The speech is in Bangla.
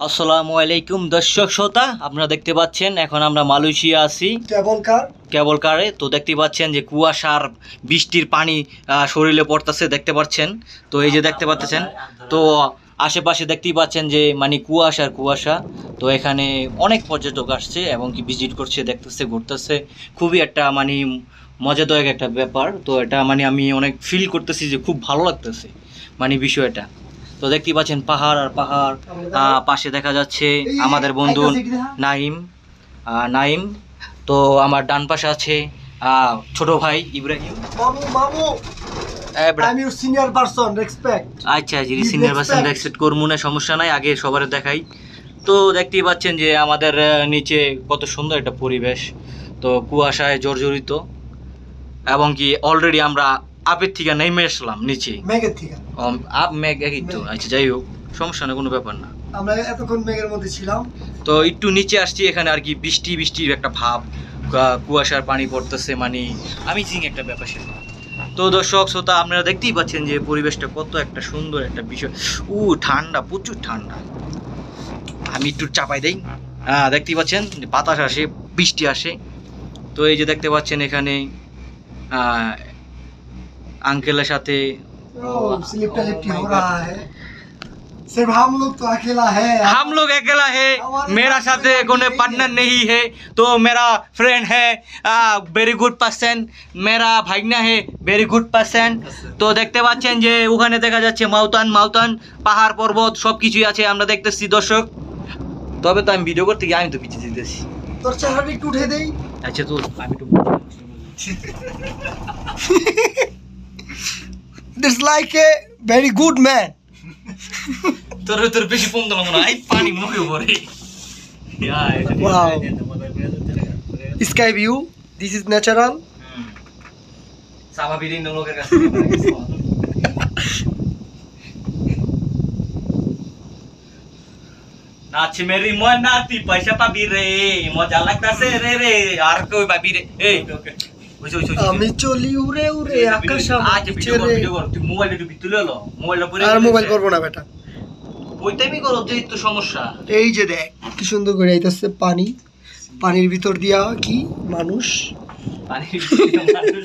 আসসালামু আলাইকুম দর্শক শ্রোতা, আপনারা দেখতে পাচ্ছেন এখন আমরা মালয়েশিয়া আছি কেবল কারে। তো দেখতে পাচ্ছেন যে কুয়াশার বৃষ্টির পানি শরীরে পড়তেছে, দেখতে পাচ্ছেন। তো এই যে দেখতে পাচ্ছেন, তো আশেপাশে দেখতেই পাচ্ছেন যে মানে কুয়াশা। তো এখানে অনেক পর্যটক আসছে এবং কি ভিজিট করছে, দেখতেছে, ঘুরতেছে। খুবই একটা মানে মজাদায়ক একটা ব্যাপার। তো এটা মানে আমি অনেক ফিল করতেছি যে খুব ভালো লাগতেছে মানে বিষয়টা। তো দেখতেই পাচ্ছেন পাহাড় আর পাহাড়, পাশে দেখা যাচ্ছে আমাদের বন্ধু নাইম। তো আমার ডান পাশে আছে ছোট ভাই ইব্রাহিম। আচ্ছা সিনিয়র পারসন রেসপেক্ট করবো না, সমস্যা নাই, আগে সবার দেখাই। তো দেখতেই পাচ্ছেন যে আমাদের নিচে কত সুন্দর একটা পরিবেশ, তো কুয়াশায় জর্জরিত, এবং কি অলরেডি আমরা আপের থেকে নেমে আসলাম নিচে, মেঘের থেকে। আপ মেঘ একই তো, আচ্ছা যাই হোক, সমস্যা না, কোনো ব্যাপার না। আমরা এতক্ষণ মেঘের মধ্যে ছিলাম, তো একটু নিচে আসছি, এখানে আর কি বৃষ্টির একটা ভাব, কুয়াশার পানি পড়তেছে, মানে আমেজিং একটা ব্যাপার সেটা। তো দর্শক শ্রোতা, আপনারা দেখতেই পাচ্ছেন যে পরিবেশটা কত একটা সুন্দর একটা বিষয়। ঠান্ডা, প্রচুর ঠান্ডা। আমি একটু চাপাই দেই। দেখতেই পাচ্ছেন বাতাস আসে, বৃষ্টি আসে। তো এই যে দেখতে পাচ্ছেন এখানে अंकल साथे लिपटा लिपटी हो रहा है। सिर्फ हम लोग तो अकेला है, हम लोग अकेला है, मेरा साथे कोई पार्टनर नहीं है। तो मेरा फ्रेंड है वेरी गुड पर्सन, मेरा भाईना है वेरी गुड पर्सन। তো দেখতে পাচ্ছেন যে ওখানে দেখা যাচ্ছে মাউতান পাহাড় পর্বত সবকিছুই আছে, আমরা দেখতেছি দর্শক। তবে তো আমি ভিডিও করতে গিয়ে আমি তো পিছিয়ে দিতেছি, তোর চেহারাটা একটু উঠে দেই। আচ্ছা তো আমি একটু This like a very good man. তোর বেশি ফোন দিলাম না, এই পানি মুখে পড়ে। Wow. Sky view. This is natural. স্বাভাবিক লোকের কাছে নাচি মেরি মনাতি পয়সা পাবি রে, মজা লাগতাছে রে আর কই পাবি রে। এই আমি চলি উড়ে উড়ে আকাশ আচ্ছা ভিডিও কর, তুই মোবাইল একটু তুলে লো, মোবাইলটা পরে আর মোবাইল করব না বেটা, ওই টাইমই করো, যেই তো সমস্যা। এই যে দেখ কি সুন্দর করে আইতাছে পানির ভিতর দিয়া কি মানুষ, পানির ভিতরে মানুষ।